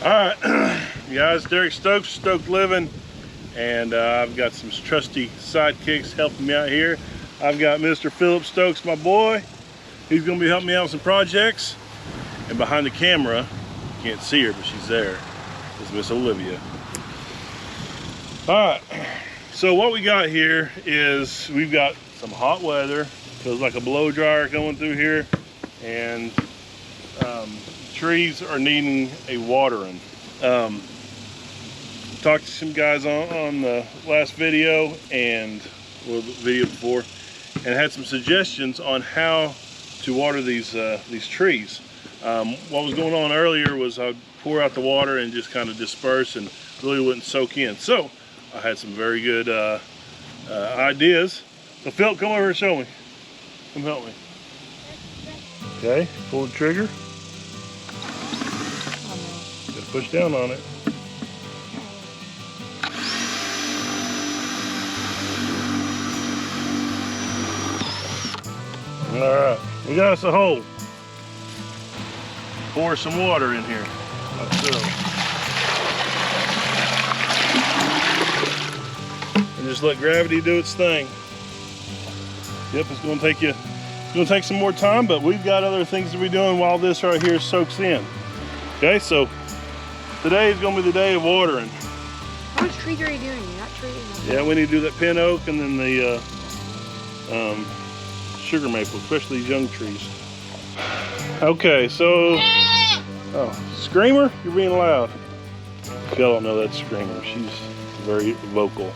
Alright, guys, Derek Stoked, Stoked Living, and I've got some trusty sidekicks helping me out here. I've got Mr. Philip Stokes, my boy. He's going to be helping me out with some projects. And behind the camera, you can't see her, but she's there, is Miss Olivia. Alright, so what we got here is we've got some hot weather. Feels like a blow dryer going through here, and trees are needing a watering. Talked to some guys on the last video and the video before, and had some suggestions on how to water these trees. What was going on earlier was I'd pour out the water and just kind of disperse and really wouldn't soak in. So I had some very good ideas. So Phil, come over and show me. Come help me. Okay, pull the trigger. Just push down on it. Alright, we got us a hole. Pour some water in here, like so. And just let gravity do its thing. Yep, it's gonna take some more time, but we've got other things to be doing while this right here soaks in. Okay, so today is gonna be the day of watering. How much trees are you doing? You're not treating them. Yeah, we need to do that pin oak and then the sugar maple, especially these young trees. Okay, so, oh, Screamer, you're being loud. If y'all don't know, that's Screamer. She's very vocal.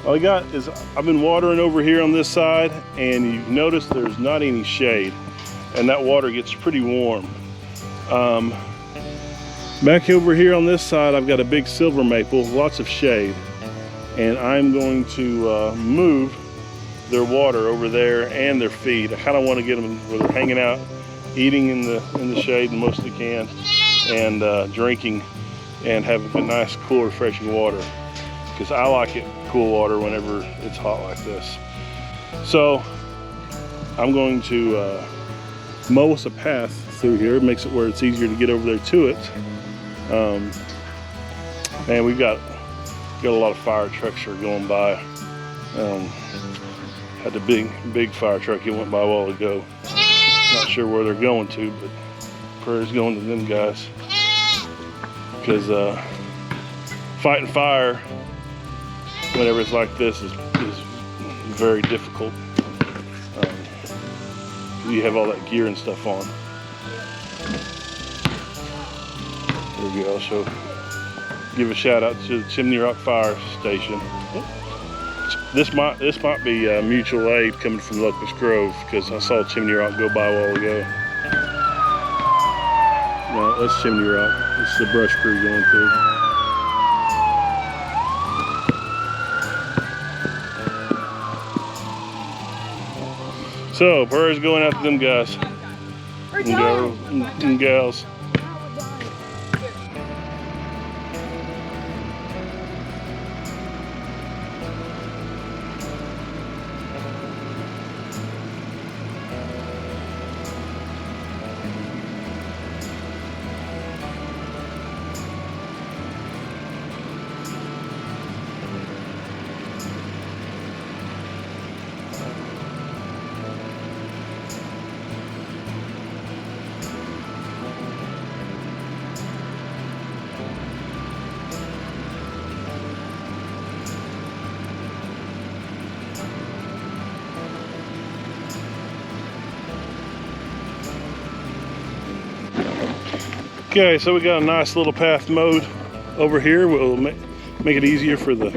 All I got is I've been watering over here on this side, and you've noticed there's not any shade, and that water gets pretty warm. Back over here on this side, I've got a big silver maple, lots of shade, and I'm going to move their water over there and their feed. I kind of want to get them where they're hanging out, eating in the shade the most they can, and drinking and having a nice, cool, refreshing water. Because I like it cool water whenever it's hot like this. So I'm going to mow us a path through here. It makes it where it's easier to get over there to it. And we've got a lot of fire trucks that are going by. Had the big fire truck that went by a while ago. Not sure where they're going to, but prayers going to them guys. Because fighting fire whenever it's like this is very difficult. You have all that gear and stuff on. There we go. So give a shout out to the Chimney Rock Fire Station. This might be mutual aid coming from Locust Grove, because I saw Chimney Rock go by a while ago. No, that's Chimney Rock. This is the brush crew going through. So, prayers going out to them guys and gals. Okay, so we got a nice little path mowed over here. We'll make it easier for the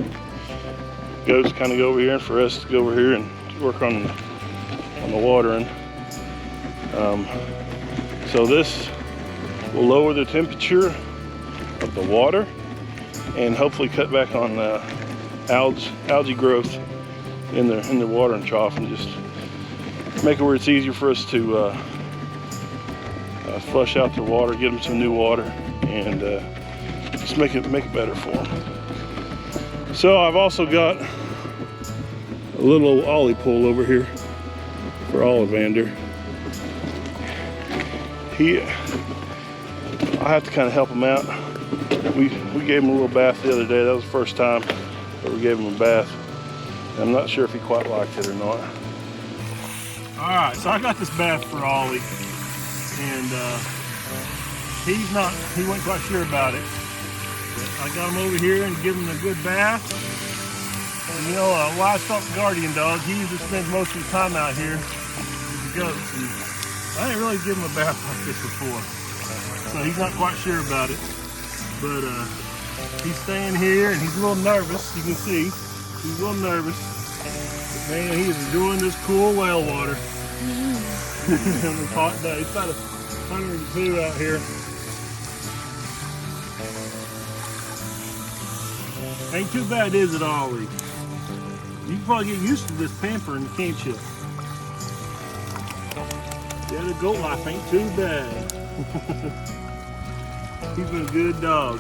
goats to kind of go over here and for us to go over here and work on the watering. So this will lower the temperature of the water and hopefully cut back on algae growth in the watering trough, and just make it where it's easier for us to flush out the water, get them some new water, and just make it better for them. So I've also got a little ollie pole over here for Ollivander. I have to kind of help him out. We gave him a little bath the other day. That was the first time that we gave him a bath. I'm not sure if he quite liked it or not. All right, so I got this bath for Ollie, and he wasn't quite sure about it. But I got him over here and give him a good bath. And you know, a livestock guardian dog, he usually spends most of his time out here with the goats. And I didn't really give him a bath like this before, so he's not quite sure about it. But he's staying here and he's a little nervous. You can see he's a little nervous. But man, he is enjoying this cool well water on this hot day. It's about 102 out here. Ain't too bad, is it, Ollie? You can probably get used to this pampering, can't you? Yeah, the goat life ain't too bad. He's been a good dog.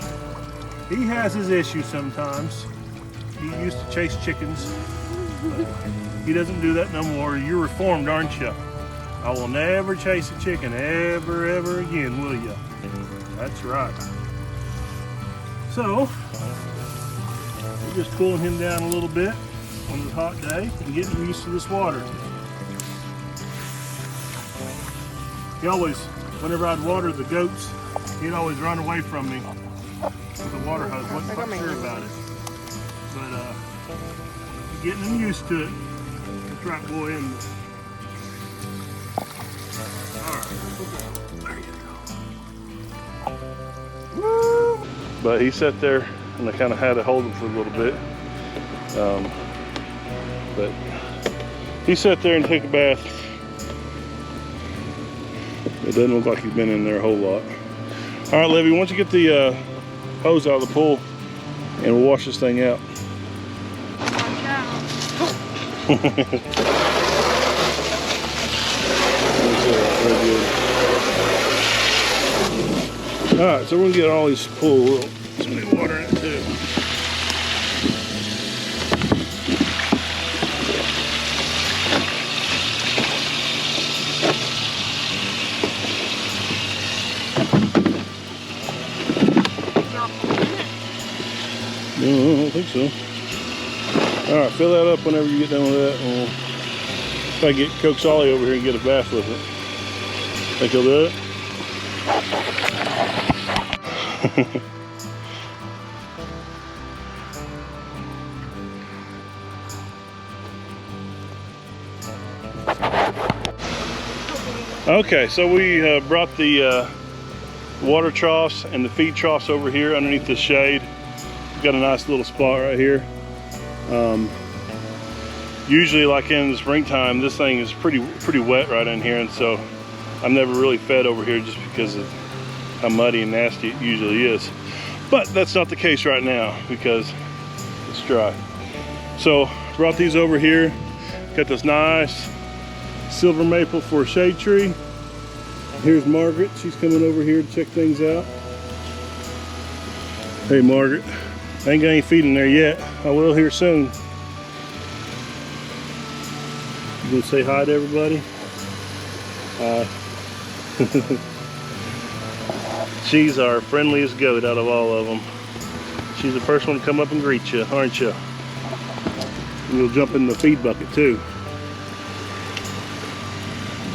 He has his issues sometimes. He used to chase chickens, but he doesn't do that no more. You're reformed, aren't you? I will never chase a chicken ever again, will you? That's right. So, we're just cooling him down a little bit on this hot day and getting him used to this water. He always, whenever I'd water the goats, he'd always run away from me with the water hose. Wasn't quite sure about it. But getting him used to it. That's right, boy, isn't it? Alright, there you go. Woo! But he sat there and I kind of had to hold him for a little bit. But he sat there and took a bath. It doesn't look like he's been in there a whole lot. All right, Livy, why don't you get the hose out of the pool and we'll wash this thing out. All right, so we're gonna get all these pool. Some new water in it too. No, I don't think so. All right, fill that up whenever you get done with that. And we'll try to get Coax Ollie over here and get a bath with it. Think he'll do it? Okay, so we brought the water troughs and the feed troughs over here underneath the shade. We've got a nice little spot right here. Usually, like in the springtime, this thing is pretty wet right in here, and so I've never really fed over here just because of how muddy and nasty it usually is. But that's not the case right now because it's dry. So brought these over here. Got this nice silver maple for a shade tree. Here's Margaret. She's coming over here to check things out. Hey Margaret, I ain't got any feed in there yet. I will here soon. You gonna say hi to everybody? Hi. She's our friendliest goat out of all of them. She's the first one to come up and greet you, aren't you? And you'll jump in the feed bucket too.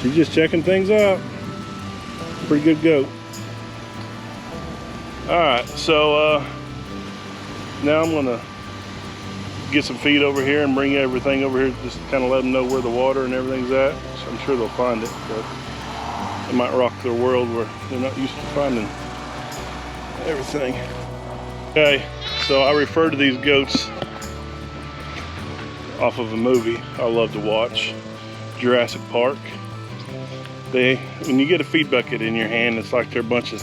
She's just checking things out. Pretty good goat. Alright, so now I'm gonna get some feed over here and bring everything over here, just kind of let them know where the water and everything's at. So I'm sure they'll find it, but it might rock their world where they're not used to finding everything. Okay, so I refer to these goats off of a movie I love to watch, Jurassic Park. When you get a feed bucket in your hand, it's like they're a bunch of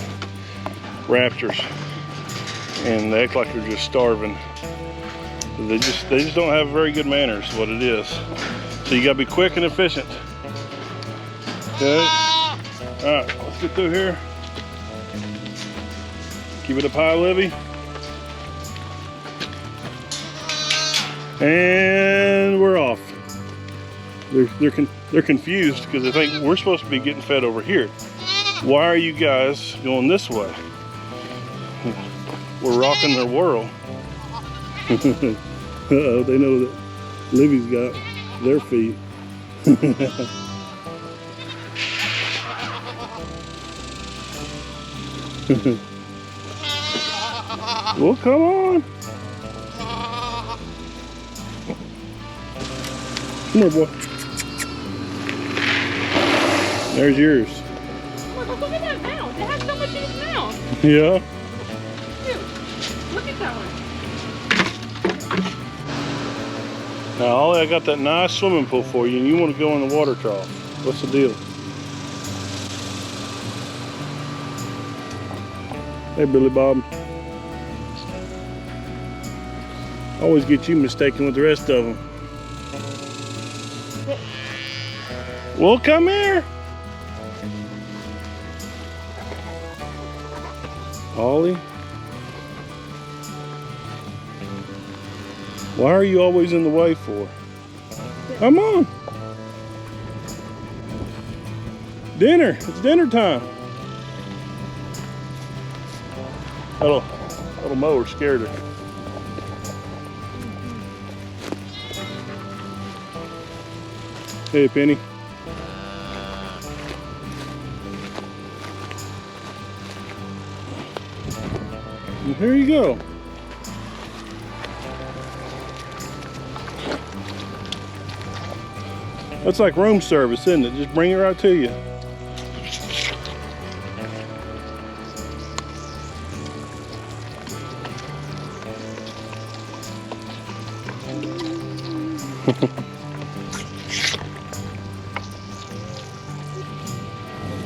raptors, and they act like they're just starving. They just don't have very good manners, is what it is. So you gotta be quick and efficient. Okay. All right, let's get through here. Keep it up high, Livy. And we're off. They're confused because they think we're supposed to be getting fed over here. Why are you guys going this way? We're rocking their world. Uh-oh, they know that Livy's got their feet. Well, come on. Come here, boy. There's yours. Look at that mound. It has so much in its mouth. Yeah. Dude, look at that one. Now, Ollie, I got that nice swimming pool for you, and you want to go in the water trough. What's the deal? Hey, Billy Bob. Always get you mistaken with the rest of them. Well, come here. Ollie. Why are you always in the way for? Come on. Dinner. It's dinner time. Little mower scared her. Hey, Penny. And here you go. That's like room service, isn't it? Just bring it right to you.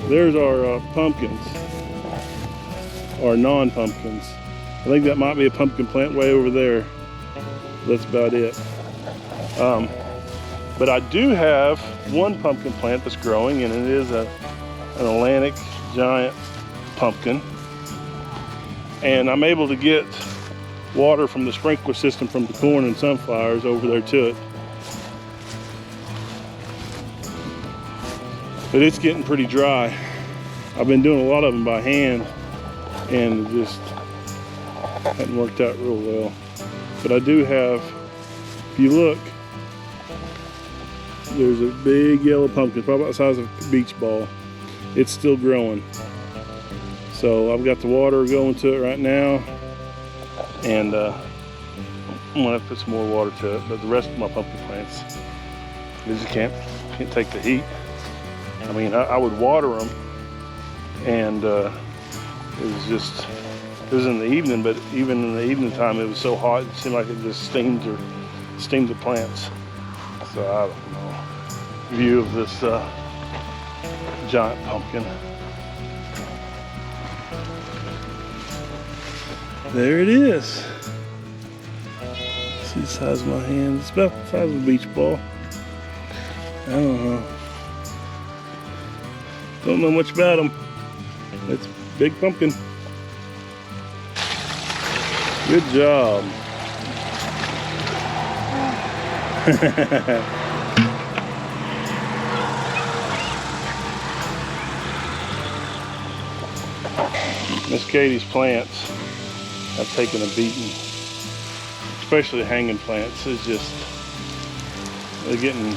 There's our pumpkins, our non-pumpkins. I think that might be a pumpkin plant way over there. That's about it. But I do have one pumpkin plant that's growing, and it is an Atlantic giant pumpkin. And I'm able to get water from the sprinkler system from the corn and sunflowers over there to it. But it's getting pretty dry. I've been doing a lot of them by hand, and it just hasn't worked out real well. But I do have, if you look, there's a big yellow pumpkin, probably about the size of a beach ball. It's still growing. So I've got the water going to it right now, and I'm gonna have to put some more water to it. But the rest of my pumpkin plants, they just can't take the heat. I mean, I would water them, and it was in the evening, but even in the evening time, it was so hot, it seemed like it just steamed the plants. So I don't know. View of this giant pumpkin. There it is. See the size of my hand? It's about the size of a beach ball. I don't know. Don't know much about them. It's a big pumpkin. Good job. Miss Katie's plants have taken a beating, especially hanging plants. It's just, they're getting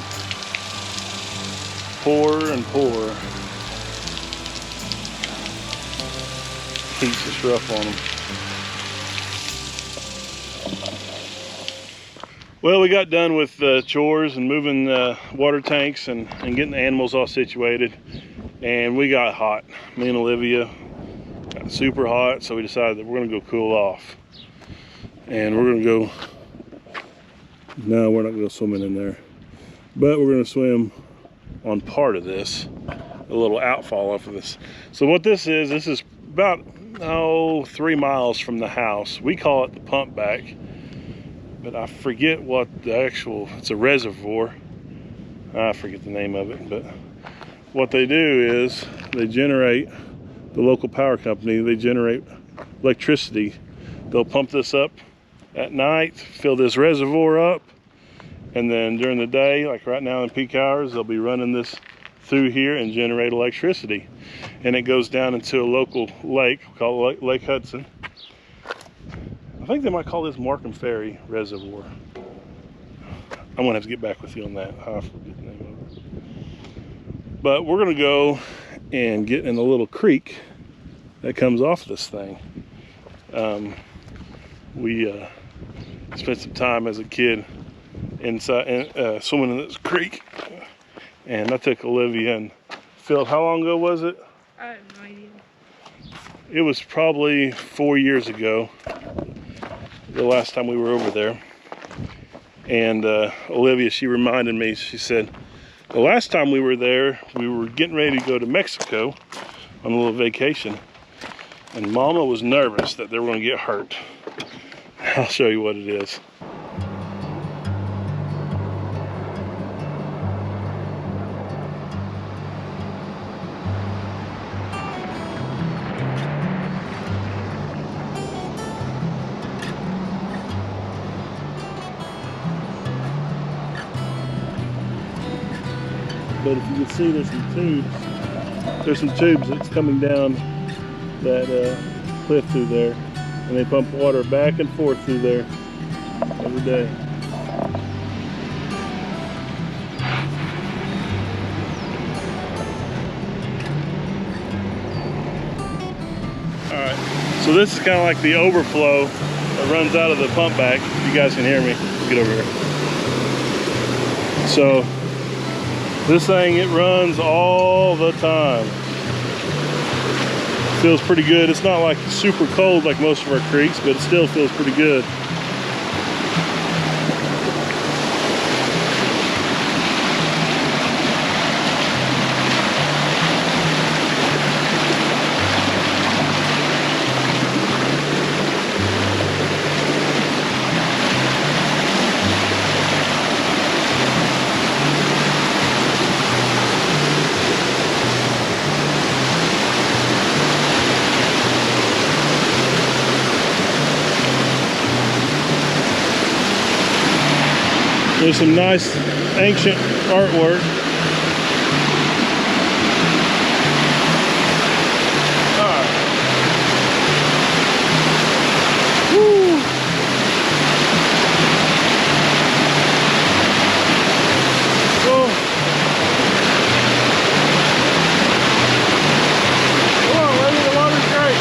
poorer and poorer. Heat's just rough on them. Well, we got done with chores and moving water tanks and getting the animals all situated, and we got hot. Me and Olivia got super hot, so we decided that we're gonna go cool off. And we're gonna go, no, we're not gonna go swimming in there, but we're gonna swim on part of this, a little outfall off of this. So what this is about 3 miles from the house. We call it the pump back, but I forget what the actual, it's a reservoir. I forget the name of it, but what they do is they generate, the local power company, they generate electricity. They'll pump this up at night, fill this reservoir up, and then during the day, like right now in peak hours, they'll be running this through here and generate electricity. And it goes down into a local lake called Lake Hudson. I think they might call this Markham Ferry Reservoir. I'm gonna have to get back with you on that. I forget the name of it. But we're gonna go and get in a little creek that comes off this thing. We spent some time as a kid inside swimming in this creek, and I took Olivia and Phil. How long ago was it? I have no idea. It was probably 4 years ago, the last time we were over there. And Olivia, she reminded me, she said, the last time we were there, we were getting ready to go to Mexico on a little vacation. And Mama was nervous that they were going to get hurt. I'll show you what it is. But if you can see, there's some tubes. There's some tubes that's coming down that cliff through there, and they pump water back and forth through there every day. All right, so this is kind of like the overflow that runs out of the pump back. If you guys can hear me, get over here. So this thing, it runs all the time. Feels pretty good. It's not like super cold like most of our creeks, but it still feels pretty good. There's some nice ancient artwork. Woo. Whoa. Whoa, lady, the water's great.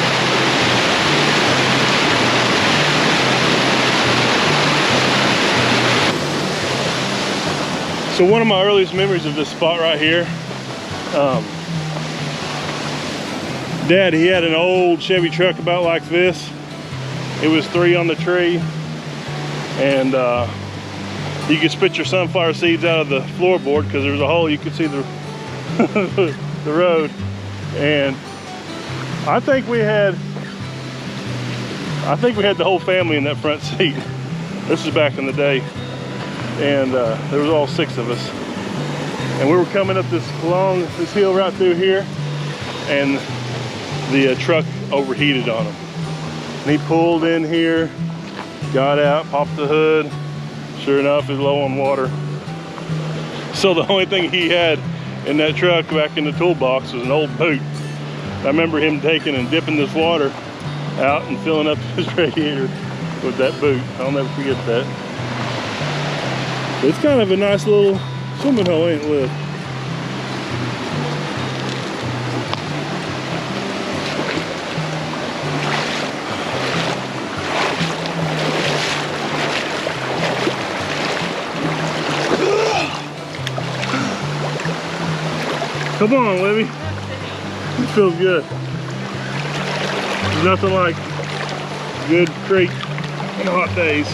So one of my earliest memories of this spot right here, Dad, he had an old Chevy truck about like this. It was 3 on the tree, and you could spit your sunflower seeds out of the floorboard because there was a hole. You could see the the road. And I think we had the whole family in that front seat. This is back in the day. And there was all 6 of us, and we were coming up this hill right through here, and the truck overheated on him, and he pulled in here, got out, popped the hood. Sure enough, he was low on water. So the only thing he had in that truck back in the toolbox was an old boot. I remember him taking and dipping this water out and filling up his radiator with that boot. I'll never forget that. It's kind of a nice little swimming hole, ain't it, Liv? Come on, Libby. It feels good. There's nothing like good creek on hot days.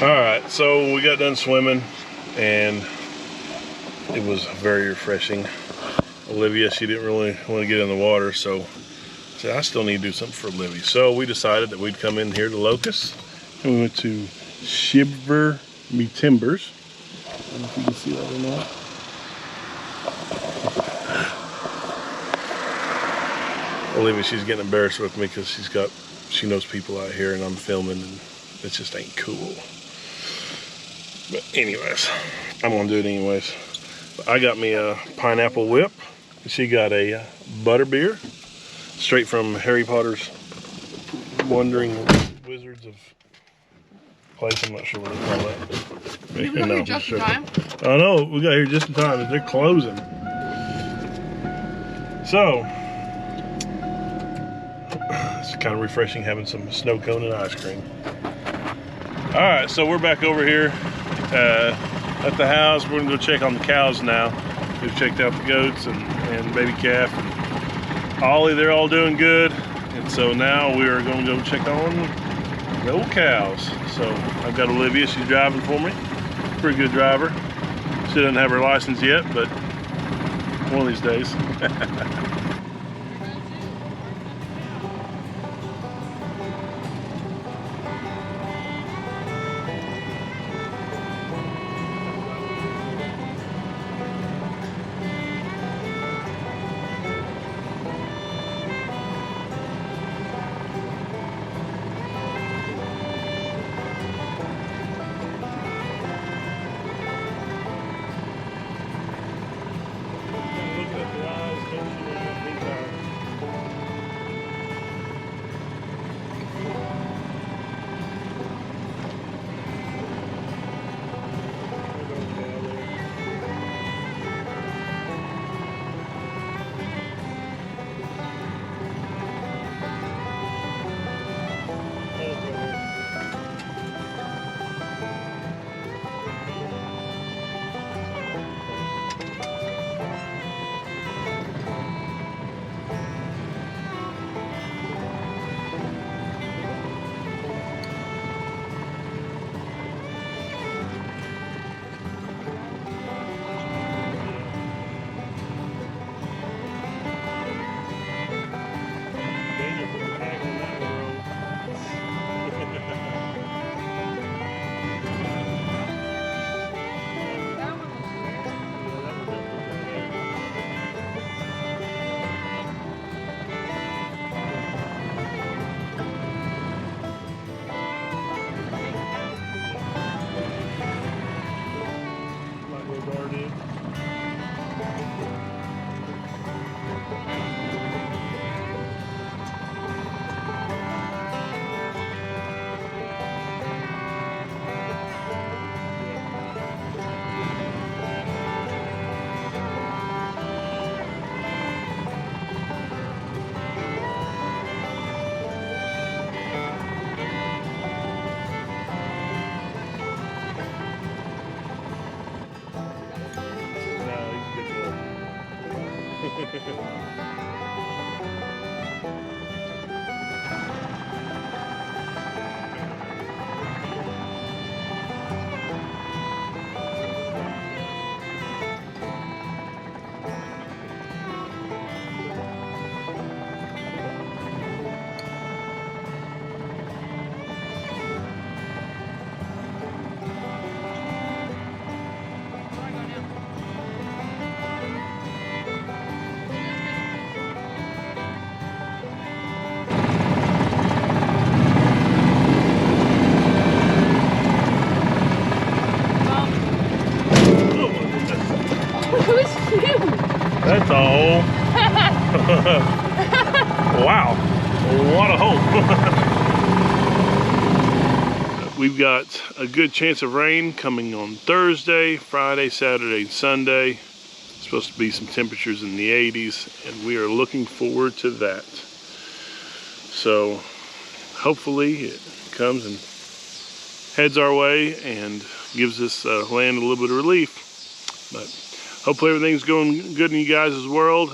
All right, so we got done swimming, and it was very refreshing. Olivia, she didn't really want to get in the water, so I said, I still need to do something for Olivia. So we decided that we'd come in here to Locust, and we went to Shiver Me Timbers. I don't know if you can see that or not. Olivia, she's getting embarrassed with me because she knows people out here and I'm filming, and it just ain't cool. But anyways, I'm gonna do it anyways. I got me a pineapple whip. She got a butter beer, straight from Harry Potter's Wandering Wizards of Place. I'm not sure what they call that. You got here just in time. I know, we got here just in time. They're closing. So, it's kind of refreshing having some snow cone and ice cream. All right, so we're back over here at the house. We're gonna go check on the cows now. We've checked out the goats and baby calf and Ollie. They're all doing good. And so now we are gonna go check on the old cows. So I've got Olivia, she's driving for me. Pretty good driver. She doesn't have her license yet, but one of these days. That's a hole. Wow, what a hole. We've got a good chance of rain coming on Thursday, Friday, Saturday, and Sunday. It's supposed to be some temperatures in the 80s, and we are looking forward to that. So hopefully it comes and heads our way and gives this land a little bit of relief. But hopefully everything's going good in you guys' world.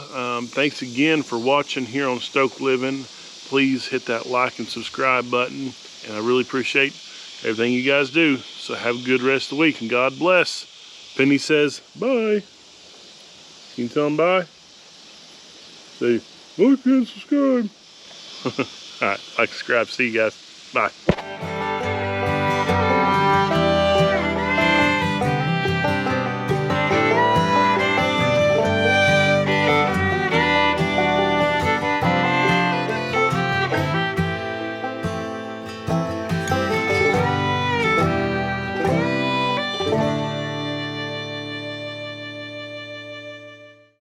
Thanks again for watching here on Stoked Living. Please hit that like and subscribe button, and I really appreciate everything you guys do. So have a good rest of the week, and God bless. Penny says bye. You can tell them bye. Say, like and subscribe. All right, like, subscribe. See you guys. Bye.